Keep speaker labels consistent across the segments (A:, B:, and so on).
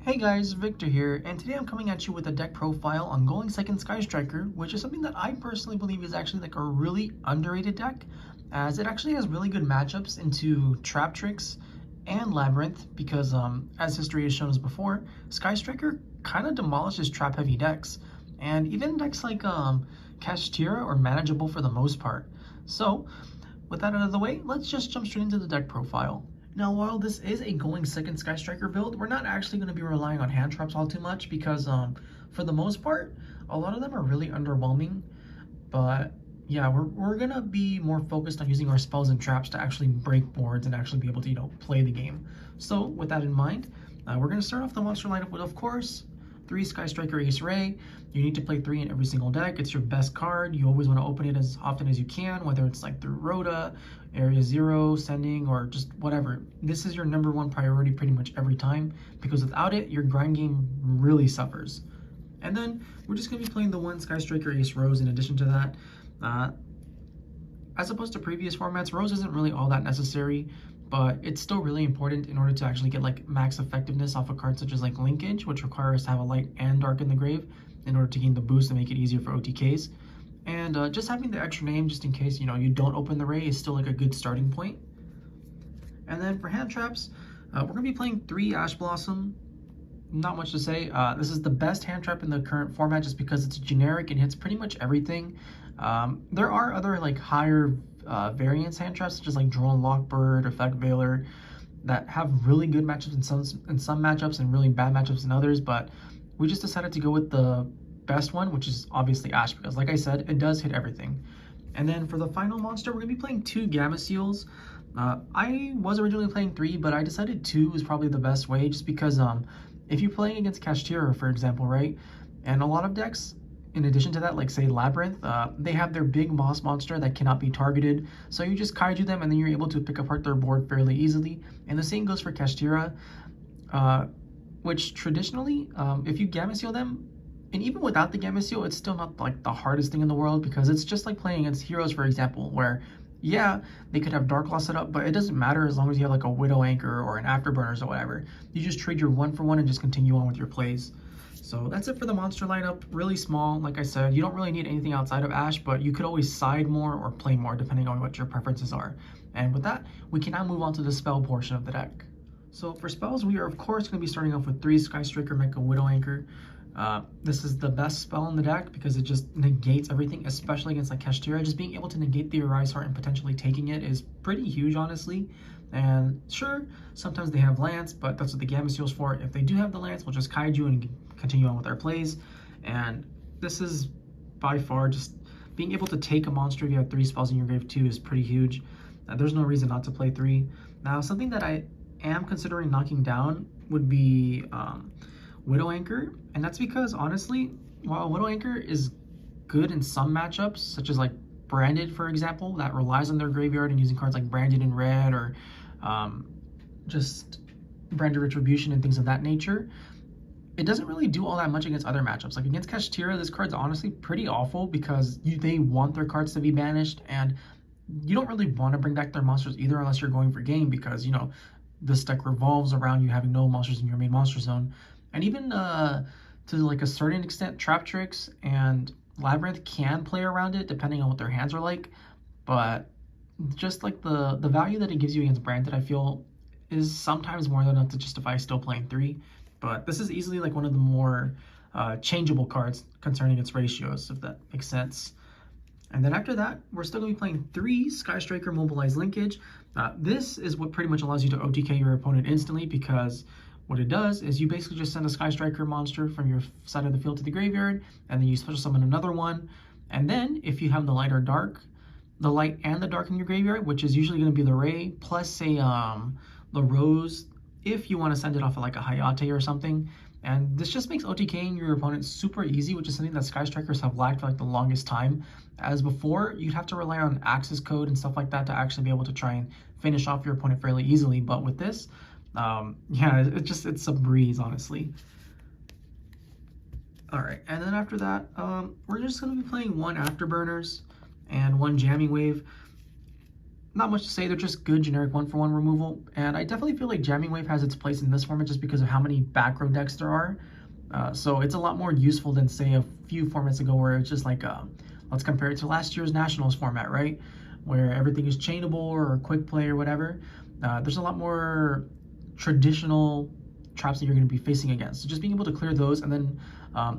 A: Hey guys, Victor here, and today I'm coming at you with a deck profile on Going Second Sky Striker, which is something that I personally believe is actually like a really underrated deck, as it actually has really good matchups into traptrix and labyrinth, because as history has shown us before, Sky Striker kind of demolishes trap heavy decks, and even decks like kashtira are manageable for the most part. So, with that out of the way, let's just jump straight into the deck profile. Now, while this is a Going Second Sky Striker build, we're not actually going to be relying on hand traps all too much because, for the most part, a lot of them are really underwhelming. But yeah, we're going to be more focused on using our spells and traps to actually break boards and actually be able to, play the game. So with that in mind, we're going to start off the monster lineup with, of course, 3 Sky Striker Ace Raye. You need to play 3 in every single deck. It's your best card. You always want to open it as often as you can, whether it's like through Rhoda, Area 0, Sending, or just whatever. This is your #1 priority pretty much every time, because without it, your grind game really suffers. And then we're just going to be playing the 1 Sky Striker Ace Roze in addition to that. As opposed to previous formats, Roze isn't really all that necessary, but it's still really important in order to actually get like max effectiveness off of cards such as like linkage, which require us to have a light and dark in the grave in order to gain the boost and make it easier for OTKs. And just having the extra name just in case you don't open the Raye is still like a good starting point. And then for hand traps, we're gonna be playing 3 Ash Blossom. Not much to say. This is the best hand trap in the current format just because it's generic and hits pretty much everything. There are other like higher variance hand traps such as like Drone Lockbird, Effect Veiler, that have really good matchups in some matchups and really bad matchups in others, but we just decided to go with the best one, which is obviously Ash, because like I said, it does hit everything. And then for the final monster, we're gonna be playing 2 Gameciels. I was originally playing 3, but I decided 2 is probably the best way, just because if you're playing against kashtira, for example, right, and a lot of decks, in addition to that, like say Labyrinth, they have their big moss monster that cannot be targeted, so you just kaiju them and then you're able to pick apart their board fairly easily. And the same goes for kashtira, which traditionally, if you Gameciel them, and even without the Gameciel, it's still not like the hardest thing in the world, because it's just like playing against heroes, for example, where yeah, they could have Dark Law set up, but it doesn't matter as long as you have like a Widow Anchor or an Afterburners or whatever. You just trade your 1-for-1 and just continue on with your plays. So that's it for the monster lineup. Really small, like I said. You don't really need anything outside of Ash, but you could always side more or play more depending on what your preferences are. And with that, we can now move on to the spell portion of the deck. So for spells, we are of course going to be starting off with 3 Striker Mecha Widow Anchor. This is the best spell in the deck because it just negates everything, especially against like kashtira. Just being able to negate the Arise Heart and potentially taking it is pretty huge, honestly. And sure, sometimes they have Lance, but that's what the Gameciel's for. If they do have the Lance, we'll just kaiju and continue on with our plays. And this is by far just being able to take a monster if you have 3 spells in your grave too is pretty huge. There's no reason not to play 3. Now, something that I am considering knocking down would be Widow Anchor, and that's because honestly, while Widow Anchor is good in some matchups, such as like Branded, for example, that relies on their graveyard and using cards like Branded in red or just Branded Retribution and things of that nature, it doesn't really do all that much against other matchups. Like against kashtira, this card's honestly pretty awful because they want their cards to be banished, and you don't really want to bring back their monsters either unless you're going for game, because this deck revolves around you having no monsters in your main monster zone. And even to like a certain extent, traptrix and labyrinth can play around it depending on what their hands are like, but just like the value that it gives you against Branded, I feel is sometimes more than enough to justify still playing 3. But this is easily like one of the more changeable cards concerning its ratios, if that makes sense. And then after that, we're still going to be playing 3 Sky Striker Mobilize Linkage. This is what pretty much allows you to OTK your opponent instantly, because what it does is you basically just send a Sky Striker monster from your side of the field to the graveyard, and then you special summon another one. And then if you have the light or dark, the light and the dark in your graveyard, which is usually going to be the Raye, plus say the Roze, if you want to send it off of like a Hayate or something. And this just makes OTKing your opponent super easy, which is something that Sky Strikers have lacked for like the longest time. As before, you'd have to rely on access code and stuff like that to actually be able to try and finish off your opponent fairly easily. But with this, yeah, it's a breeze, honestly. All right, and then after that, we're just gonna be playing 1 Afterburners and 1 Jamming Wave. not much to say. They're just good generic 1-for-1 removal, and I definitely feel like Jamming Wave has its place in this format just because of how many back row decks there are. So it's a lot more useful than, say, a few formats ago where it's just like, let's compare it to last year's Nationals format, right? Where everything is chainable or quick play or whatever. There's a lot more traditional traps that you're going to be facing against. So just being able to clear those, and then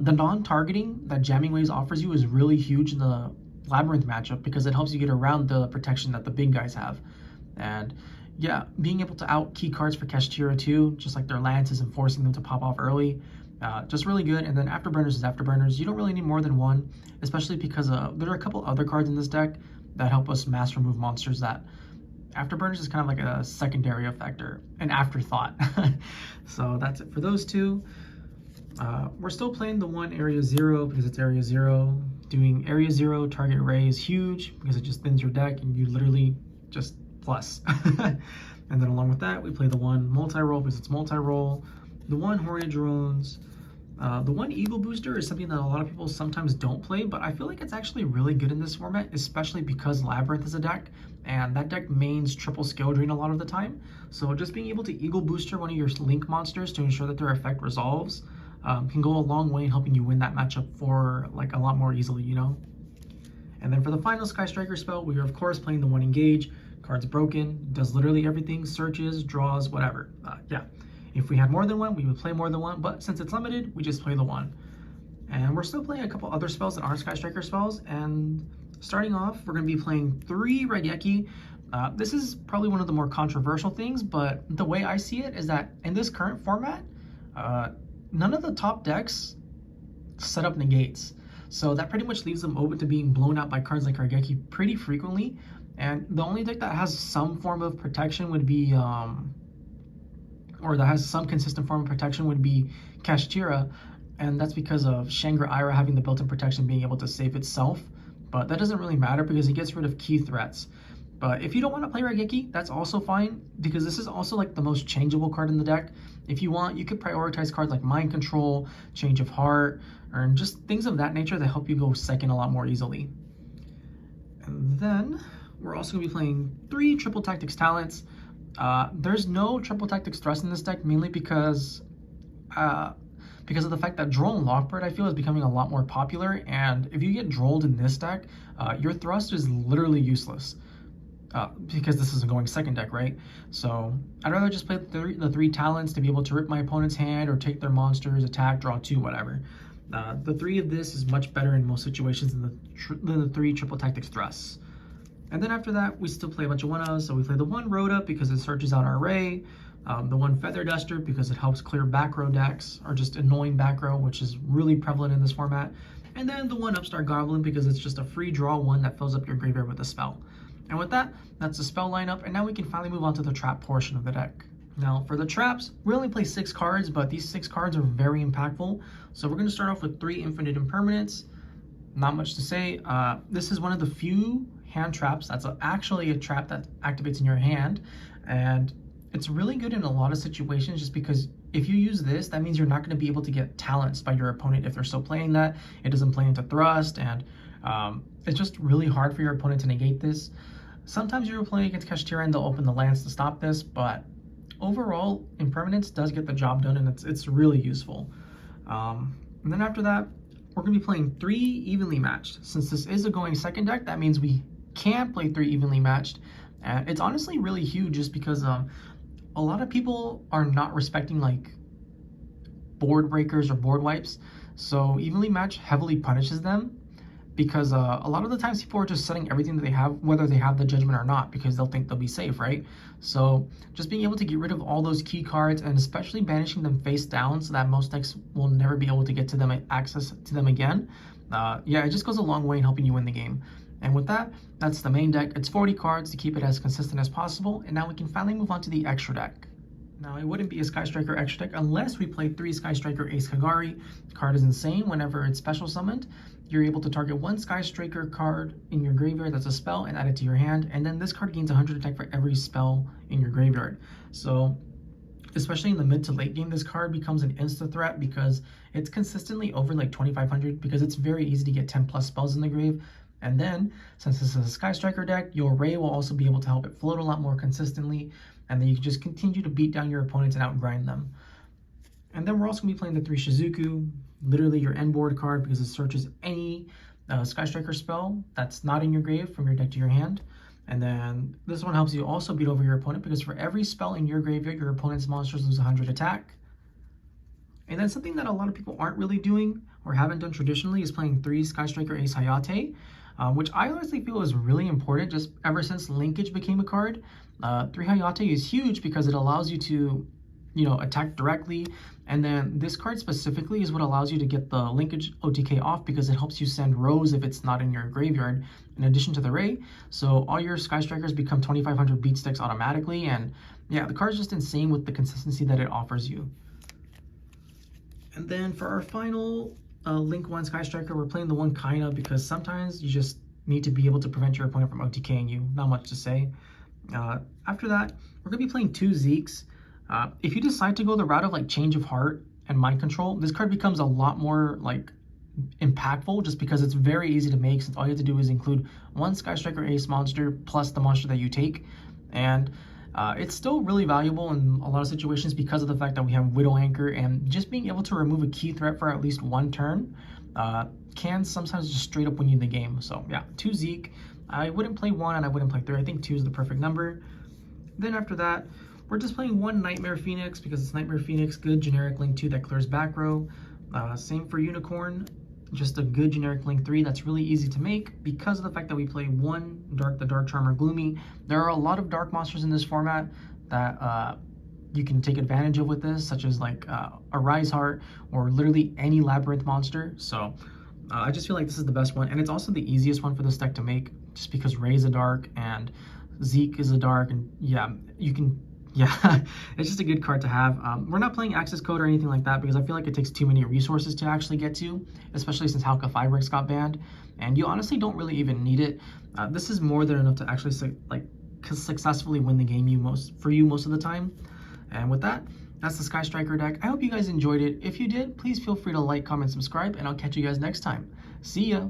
A: the non-targeting that Jamming Waves offers you is really huge in the labyrinth matchup because it helps you get around the protection that the big guys have. And yeah, being able to out key cards for kashtira too, just like their lances and forcing them to pop off early, just really good. And then afterburners is afterburners. You don't really need more than one, especially because there are a couple other cards in this deck that help us mass remove monsters. That afterburners is kind of like a secondary effect or an afterthought. So that's it for those two. We're still playing the one Area 0 because it's Area 0. Doing Area 0 target Raye is huge because it just thins your deck and you literally just plus. And then along with that, we play the one multi-roll because it's multi-roll. The one Hornet Drones. The one Eagle Booster is something that a lot of people sometimes don't play, but I feel like it's actually really good in this format, especially because Labyrinth is a deck, and that deck mains triple skill drain a lot of the time. So just being able to Eagle Booster one of your Link monsters to ensure that their effect resolves can go a long way in helping you win that matchup for like a lot more easily, you know? And then for the final Sky Striker spell, we are of course playing the one Engage. Card's broken, does literally everything, searches, draws, whatever. Yeah. If we had more than one, we would play more than one, but since it's limited, we just play the one. And we're still playing a couple other spells that aren't Sky Striker spells, and starting off, we're going to be playing 3 Raigeki. This is probably one of the more controversial things, but the way I see it is that in this current format, none of the top decks set up negates. So that pretty much leaves them open to being blown out by cards like Raigeki pretty frequently. And the only deck that has some form of protection would be or that has some consistent form of protection would be kashtira, and that's because of Shangri-Ira having the built-in protection being able to save itself, but that doesn't really matter because it gets rid of key threats. But if you don't want to play Raigeki, that's also fine, because this is also like the most changeable card in the deck. If you want, you could prioritize cards like Mind Control, Change of Heart, or just things of that nature that help you go second a lot more easily. And then we're also going to be playing 3 Triple Tactics Talents. There's no Triple Tactics Thrust in this deck, mainly because of the fact that Droll and Lockbird, I feel, is becoming a lot more popular, and if you get Drolled in this deck, your Thrust is literally useless, because this is a going second deck, right? So I'd rather just play the 3 talents to be able to rip my opponent's hand or take their monsters, attack, draw 2, whatever. The 3 of this is much better in most situations than the 3 Triple Tactics Thrusts. And then after that, we still play a bunch of 1-ofs. So we play the 1 Rhoda because it searches out our Raye, the 1 Feather Duster because it helps clear back row decks, or just annoying back row, which is really prevalent in this format. And then the 1 Upstart Goblin because it's just a free draw 1 that fills up your graveyard with a spell. And with that, that's the spell lineup, and now we can finally move on to the trap portion of the deck. Now, for the traps, we only play 6 cards, but these 6 cards are very impactful. So we're going to start off with 3 Infinite Impermanents. Not much to say. This is one of the few hand traps that's actually a trap that activates in your hand, and it's really good in a lot of situations just because if you use this, that means you're not going to be able to get talents by your opponent if they're still playing that. It doesn't play into Thrust, and it's just really hard for your opponent to negate this. Sometimes you're playing against kashtira and they'll open the lands to stop this, but overall, Impermanence does get the job done, and it's really useful. And then after that, we're going to be playing 3 Evenly Matched. Since this is a going second deck, that means we can play 3 Evenly Matched. And it's honestly really huge just because a lot of people are not respecting like board breakers or board wipes. So Evenly Matched heavily punishes them because a lot of the times people are just setting everything that they have, whether they have the judgment or not, because they'll think they'll be safe, right? So just being able to get rid of all those key cards and especially banishing them face down so that most decks will never be able to get to them and access to them again. Yeah, it just goes a long way in helping you win the game. And with that, that's the main deck. It's 40 cards to keep it as consistent as possible. And now we can finally move on to the extra deck. Now, it wouldn't be a Sky Striker extra deck unless we played 3 Sky Striker Ace Kagari. The card is insane. Whenever it's special summoned, you're able to target 1 Sky Striker card in your graveyard that's a spell and add it to your hand. And then this card gains 100 attack for every spell in your graveyard. So, especially in the mid to late game, this card becomes an insta threat because it's consistently over like 2,500 because it's very easy to get 10 plus spells in the grave. And then, since this is a Sky Striker deck, your Raye will also be able to help it float a lot more consistently, and then you can just continue to beat down your opponents and outgrind them. And then we're also going to be playing the 3 Shizuku, literally your end board card, because it searches any Sky Striker spell that's not in your grave from your deck to your hand. And then this one helps you also beat over your opponent, because for every spell in your graveyard, your opponent's monsters lose 100 attack. And then something that a lot of people aren't really doing or haven't done traditionally is playing 3 Sky Striker Ace Hayate, which I honestly feel is really important just ever since Linkage became a card. 3 Hayate is huge because it allows you to, attack directly. And then this card specifically is what allows you to get the Linkage OTK off, because it helps you send Roze if it's not in your graveyard, in addition to the Raye. So all your Sky Strikers become 2,500 beat sticks automatically. And yeah, the card's just insane with the consistency that it offers you. And then for our final Link 1 Sky Striker, we're playing the 1 Kaina, because sometimes you just need to be able to prevent your opponent from OTKing you. Not much to say. After that, we're going to be playing 2 Zeeks. If you decide to go the route of like Change of Heart and Mind Control, this card becomes a lot more like impactful, just because it's very easy to make, since all you have to do is include 1 Sky Striker Ace monster plus the monster that you take. And it's still really valuable in a lot of situations because of the fact that we have Widow Anchor, and just being able to remove a key threat for at least 1 turn can sometimes just straight up win you the game. So yeah, 2 Zeke. I wouldn't play 1 and I wouldn't play 3. I think 2 is the perfect number. Then after that, we're just playing 1 Nightmare Phoenix, because it's Nightmare Phoenix, good generic Link 2 that clears back row. Same for Unicorn, just a good generic Link 3 that's really easy to make because of the fact that we play 1 the Dark Charmer Gloomy. There are a lot of dark monsters in this format that you can take advantage of with this, such as like a Rise Heart or literally any Labyrinth monster. So I just feel like this is the best one, and it's also the easiest one for this deck to make, just because Raye's a dark and Zeke is a dark, and yeah, it's just a good card to have. We're not playing Access Code or anything like that, because I feel like it takes too many resources to actually get to, especially since Halka Firebricks got banned, and you honestly don't really even need it. This is more than enough to actually successfully win the game most of the time. And with that, that's the Sky Striker deck. I hope you guys enjoyed it. If you did, please feel free to like, comment, subscribe, and I'll catch you guys next time. See ya!